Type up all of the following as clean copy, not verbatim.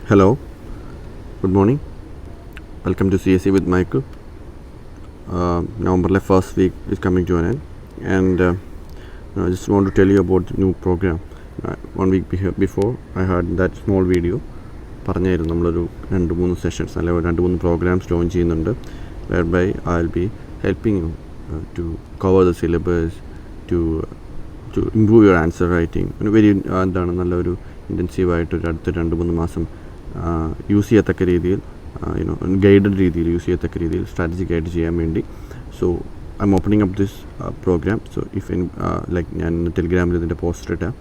Hello, good morning. Welcome to CSE with Michael. November first week is coming to an end, and I just want to tell you about the new program. 1 week before, I had that small video. പറഞ്ഞായിരുന്നു നമ്മളൊരു 2-3 sessions അല്ലെങ്കിൽ 2-3 programmes join ചെയ്യുന്നുണ്ട്, whereby I'll be helping you to cover the syllabus, to improve your answer writing. Very എന്താണ് നല്ലൊരു ഇൻറ്റൻസീവായിട്ട് ഒരു അടുത്ത 2-3 മാസം use ചെയ്യത്തക്ക രീതിയിൽ ഗൈഡഡ് രീതിയിൽ യൂസ് ചെയ്യത്തക്ക രീതിയിൽ സ്ട്രാറ്റജിക് ആയിട്ട് ചെയ്യാൻ വേണ്ടി. So I'm opening up this program. So if like ഞാൻ ടെലിഗ്രാമിൽ ഇതിൻ്റെ പോസ്റ്റർ ഇട്ടാം,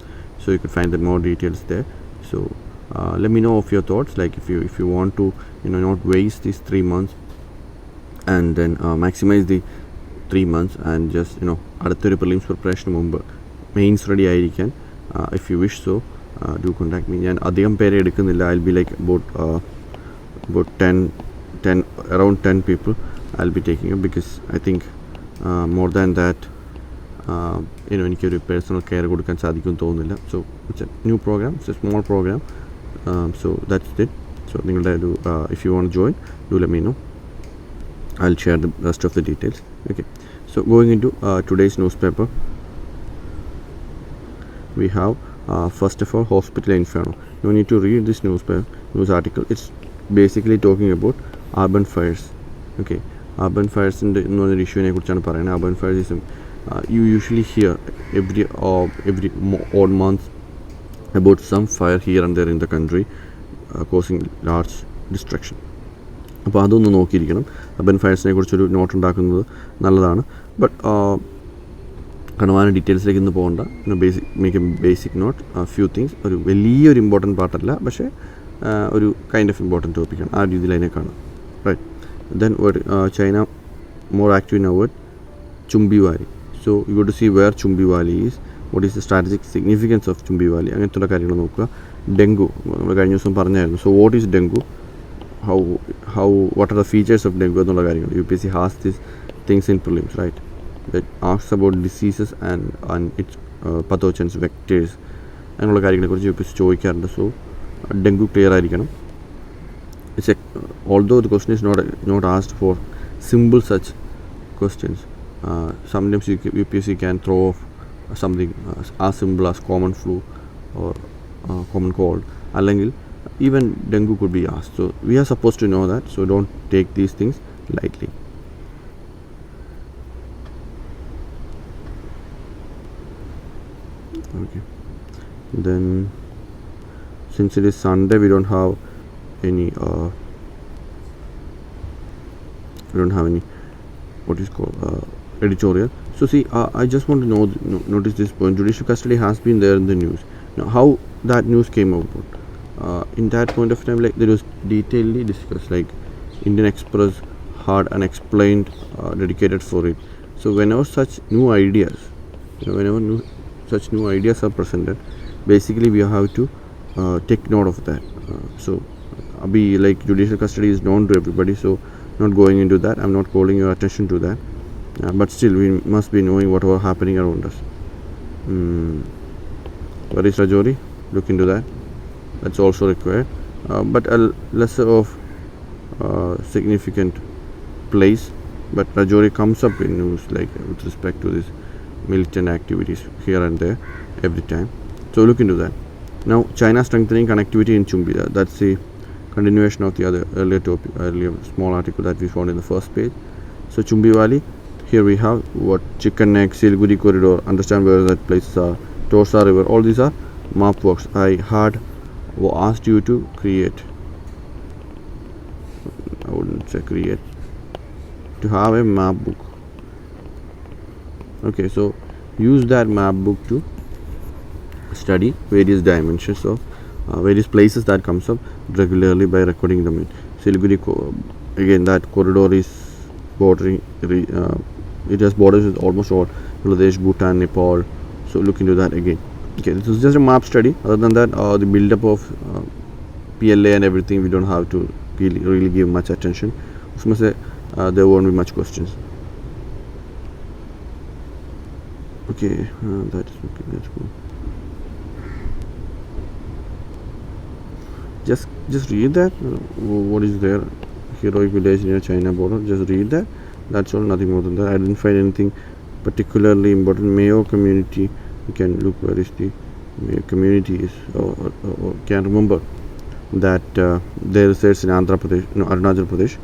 so you could find the more details there. So let me know of your thoughts, like if you want to not waste these 3 months and then maximize the 3 months and just അടുത്തൊരു prelims പ്രിപ്പറേഷന് മുമ്പ് mains ready ആയിരിക്കാൻ, if you wish so, do contact me. ഞാൻ അധികം പേരെ എടുക്കുന്നില്ല. I'll be like about 10 around 10 people I'll be taking up, because I think more than that എനിക്കൊരു personal care കൊടുക്കാൻ സാധിക്കുമെന്ന് തോന്നുന്നില്ല. So it's a new programme, it's a small programme. So that's it. So നിങ്ങളുടെ ഒരു if you want join, do let me know. I'll share the rest of the details. Okay, so going into today's newspaper, we have first of all Hospital Inferno. You need to read this news article. It's basically talking about urban fires. Okay, urban fires in the issue ne kurichana parayana. Urban fires is you usually hear every odd month about some fire here and there in the country, causing large destruction. അപ്പോൾ അതൊന്ന് നോക്കിയിരിക്കണം. Urban ഫയർസിനെ കുറിച്ചൊരു not ഉണ്ടാക്കുന്നത് നല്ലതാണ്. But കണവാന ഡീറ്റെയിൽസിലേക്ക് ഇന്ന് പോകണ്ട. Make a basic note, few things. ഒരു വലിയൊരു ഇമ്പോർട്ടൻറ്റ് പാർട്ടല്ല, പക്ഷേ ഒരു കൈൻഡ് ഓഫ് ഇമ്പോർട്ടൻറ്റ് ടോപ്പിക്കാണ്. ആ രീതിയിൽ അതിനെ കാണാം. Right. Then China more active in our Chumbi valley. So you got to see where Chumbi Valley is, what is the strategic significance of Chumbi Valley, അങ്ങനത്തെ കാര്യങ്ങൾ നോക്കുക. ഡെങ്കു നമ്മൾ കഴിഞ്ഞ ദിവസം പറഞ്ഞായിരുന്നു. So what is dengue, what are the features of dengue എന്നുള്ള കാര്യങ്ങൾ. UPSC has these things in prelims, right? That asks about diseases and its pathogens, vectors അങ്ങനെയുള്ള കാര്യങ്ങളെക്കുറിച്ച് UPSC ചോദിക്കാറുണ്ട്. സോ ഡെങ്കു ക്ലിയർ ആയിരിക്കണം. It's although the question is not asked for simple such questions, sometimes UPSC can throw off something as simple as common flu or common cold. Allengil even dengue could be asked. So we are supposed to know that. So don't take these things lightly. Okay. Then since it is Sunday, we don't have any what is called editorial. So see, I just want to notice this point. Judicial custody has been there in the news. Now how that news came about, in that point of time, like there was detailedly discussed, like Indian Express had an explained dedicated for it. So whenever such new ideas are presented, basically we have to take note of that. So be like judicial custody is known to everybody, so not going into that. I'm not calling your attention to that. But still we must be knowing whatever happening around us. Where is Rajouri? Look into that. That's also required. But a lesser of significant place. But Rajouri comes up in news, like with respect to this militant activities here and there every time. So look into that. Now China strengthening connectivity in Chumbi. That's the continuation of the earlier small article that we found in the first page. So Chumbi Valley. Here we have what Chicken Neck, Siliguri corridor. Understand where that places are. Torsa River. All these are map works. I had asked you to create. I wouldn't say create. To have a map book. Okay, so use that map book to study various dimensions of various places that comes up regularly by recording them in Siliguri. Again, that corridor is bordering. It has borders with almost all Bangladesh, Bhutan, Nepal. So look into that again. Okay, this is just a map study. Other than that, the build-up of PLA and everything, we don't have to really give much attention. There won't be much questions. Okay, that is okay. That's cool. just read that. What is there? Heroic village near China border. Just read that. That's all. Nothing more than that. I didn't find anything particularly important. Mayo community. You can look where is the Mayo community is. Or can remember that there resides in Andhra Pradesh, no, Arunachal Pradesh,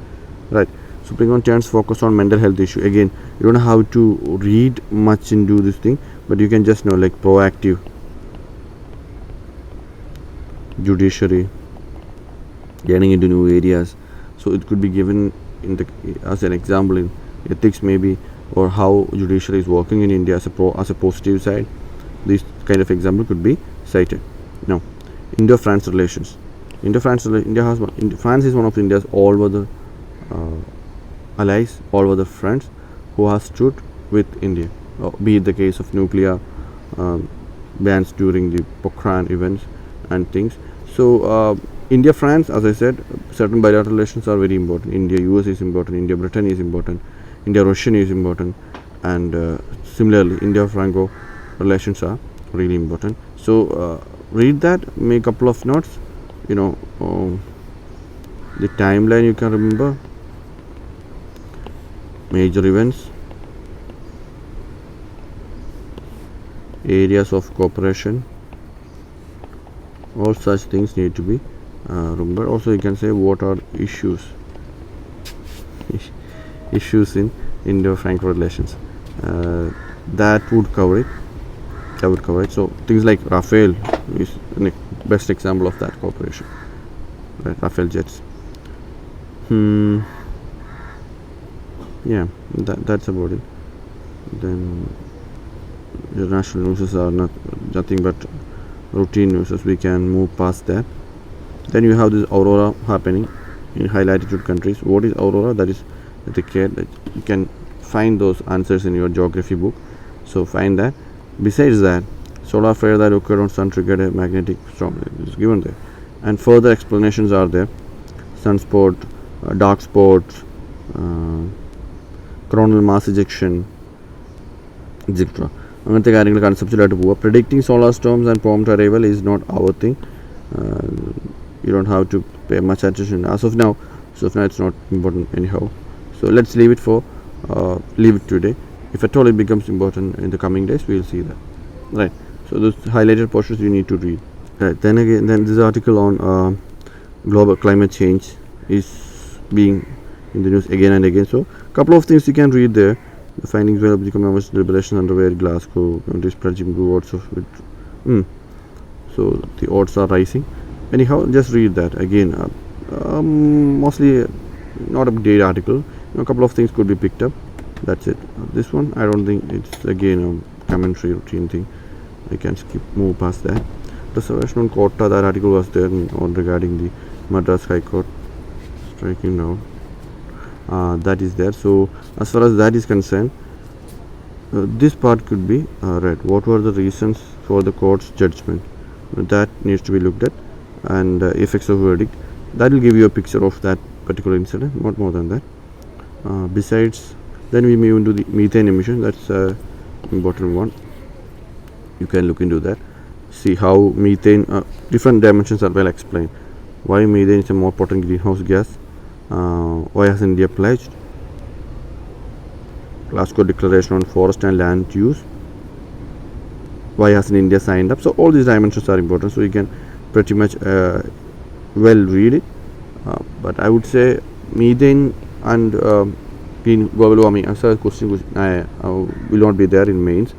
right? Supreme Court turns focus on mental health issue. Again, you don't know how to read much into this thing, but you can just know like proactive judiciary, getting into new areas. So it could be given in the as an example in ethics maybe, or how judiciary is working in India as a positive side. This kind of example could be cited. Now, Indo-France relations. France is one of India's all other allies, all other friends who have stood with India. Be it the case of nuclear bans during the Pokhran events and things. So India-France, as I said, certain bilateral relations are very important. India-US is important, India-Britain is important, India-Russian is important, and similarly India-Franco relations are really important. So read that, make a couple of notes, the timeline you can remember, major events, areas of cooperation, all such things need to be remembered. Also you can say what are issues in Indo-Franco relations. That would cover it. So things like Rafale is the best example of that cooperation, right? Rafale jets. Yeah, that's about it. Then the national news are nothing but routine news. We can move past that. Then you have this aurora happening in high latitude countries. What is aurora? That is the care that you can find those answers in your geography book. So find that. Besides that, solar flare that occurred on sun triggered a magnetic storm. It is given there, and further explanations are there. Sunspot, dark spots, coronal mass ejection, etc. അങ്ങനത്തെ കാര്യങ്ങൾ കൺസെപ്റ്റുകളായിട്ട് പോവുക. Predicting solar storms and prompt arrival is not our thing. You don't have to pay much attention as of now. It's not important anyhow. So let's leave it today. If at all it becomes important in the coming days, we will see that. Right. So those highlighted portions you need to read. Right. Then this article on global climate change is being in the news again and again. So couple of things you can read there. The findings were the commercial deliberations underway at Glasgow. Countries pledging blue odds of it. So the odds are rising. Anyhow, just read that again. Mostly not a date article. A couple of things could be picked up. That's it. This one, I don't think it's again a commentary routine thing. I can move past that. Reservation on quota, that article was there on regarding the Madras High Court striking down. That is there. So as far as that is concerned, this part could be read. What were the reasons for the court's judgment? That needs to be looked at, and effects of verdict. That will give you a picture of that particular incident, not more than that. Besides, then we move into the methane emission. That's an important one. You can look into that, see how methane, different dimensions are well explained. Why methane is a more potent greenhouse gas. Why has India pledged? Glasgow Declaration on Forest and Land Use. Why hasn't India signed up? So all these dimensions are important. So you can pretty much well read it. But I would say methane and global warming as a question will not be there in mains.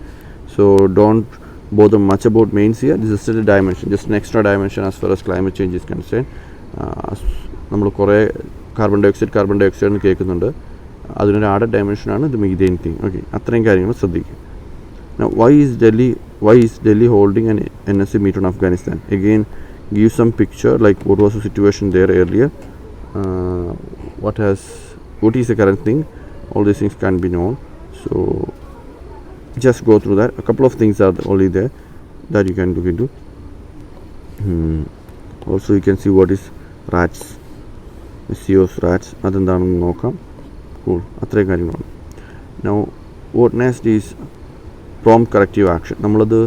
So don't bother much about mains here. This is still a dimension, just an extra dimension as far as climate change is concerned. നമ്മൾ കുറേ carbon dioxide എന്ന് കേൾക്കുന്നുണ്ട്. അതിനൊരു added ഡയമെൻഷനാണ് ഇത് methane thing. Okay, അത്രയും കാര്യങ്ങൾ ശ്രദ്ധിക്കുക. Now, why is Delhi holding an NSC meet on Afghanistan? Again, give some picture like what was the situation there earlier. What is the current thing? All these things can be known. So just go through that. A couple of things are only there that you can look into. Also you can see what is rats, CO's rats. അതെന്താണെന്ന് നോക്കാം. Cool. അത്രയും കാര്യങ്ങളാണ്. Now what next is prompt corrective action. നമ്മളത്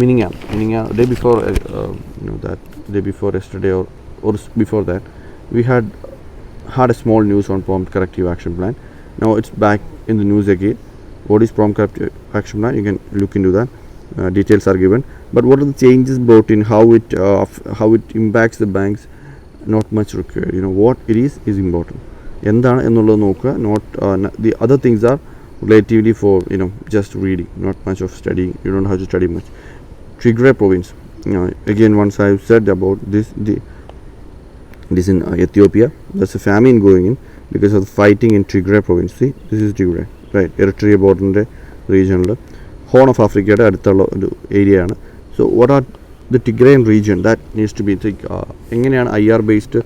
മിനിങ്ങ day before that day before yesterday or or before that, we had a small news on prompt corrective action plan. Now it's back in the news again. What is prompt corrective action plan? You can look into that. Details are given. But what are the changes brought in? How it impacts the banks? Not much required. What it is important. എന്താണ് എന്നുള്ളത് നോക്കുക. The other things are relatively for just reading, not much of studying. You don't have to study much. Tigray province. Again, once I've said about this, this in Ethiopia. There's a famine going in because of the fighting in Tigray province. See, this is Tigray, right? Eritrea border region, Horn of Africa അടുത്തുള്ള ഒരു area ആണ്. So what are the Tigrayan region that needs to be എങ്ങനെയാണ് IR based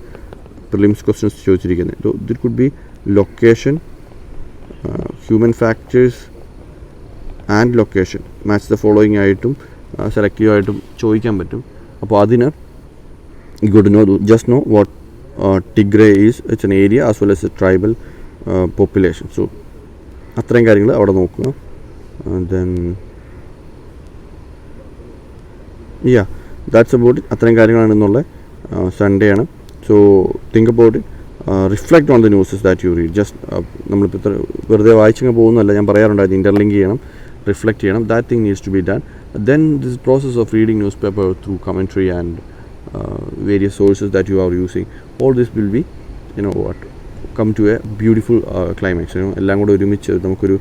prelims questions ചോദിച്ചിരിക്കുന്നത്? So there could be location, human factors and location. Match the following ആയിട്ടും selective ആയിട്ടും ചോദിക്കാൻ പറ്റും. അപ്പോൾ അതിന് you got to know, just know what Tigray is. It's an area as well as a tribal population. So അത്രയും കാര്യങ്ങൾ അവിടെ നോക്കുക. Then yeah, that's about it. അത്രയും കാര്യങ്ങളാണെന്നുള്ള സൺഡേ ആണ്. So think about it. Reflect on the news that you read. Just നമ്മളിപ്പോൾ ഇത്ര വെറുതെ വായിച്ചങ്ങ് പോകുന്നതല്ല, ഞാൻ പറയാറുണ്ടായിരുന്നു ഇൻ്റർലിങ്ക് ചെയ്യണം, റിഫ്ലക്റ്റ് ചെയ്യണം. That thing needs to be done. Then this process of reading newspaper through commentary and various sources that you are using, all this will be come to a beautiful climax. എല്ലാം കൂടെ ഒരുമിച്ച് നമുക്കൊരു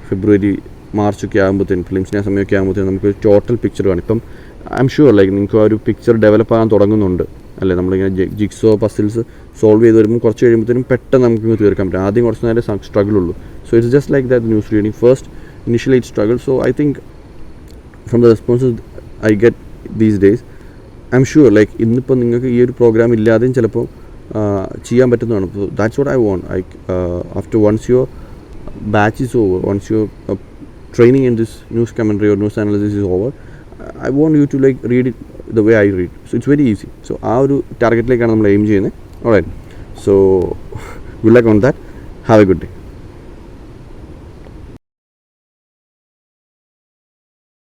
ഫെബ്രുവരി മാർച്ചൊക്കെ ആകുമ്പോഴത്തേനും ഫിലിംസിനെ സമയമൊക്കെ ആകുമ്പോഴത്തേനും നമുക്കൊരു total picture കാണും. ഇപ്പം I am sure നിങ്ങൾക്ക് ആ ഒരു പിക്ചർ ഡെവലപ്പ് ആകാൻ തുടങ്ങുന്നുണ്ട് അല്ലേ. നമ്മളിങ്ങനെ ജിക്സോ പസിൽസ് സോൾവ് ചെയ്ത് വരുമ്പോൾ കുറച്ച് കഴിയുമ്പോഴത്തേനും പെട്ടെന്ന് നമുക്ക് തീർക്കാൻ പറ്റും. ആദ്യം കുറച്ച് നേരം സ്ട്രഗിൾ ഉള്ളൂ. So it's just like that news reading. First initially it struggled. So I think from the responses I get these days, I'm sure ഇന്നിപ്പോൾ നിങ്ങൾക്ക് ഈ ഒരു പ്രോഗ്രാം ഇല്ലാതെയും ചിലപ്പോൾ ചെയ്യാൻ പറ്റുന്നതാണ്. So that's what I want. After once your batch is over, once your training in this news commentary or news analysis is over, I want you to read it the way I read. So it's very easy. So ആ ഒരു ടാർഗറ്റിലേക്കാണ് നമ്മൾ aim ചെയ്യുന്നത്. Alright, so good luck on that. Have a good day.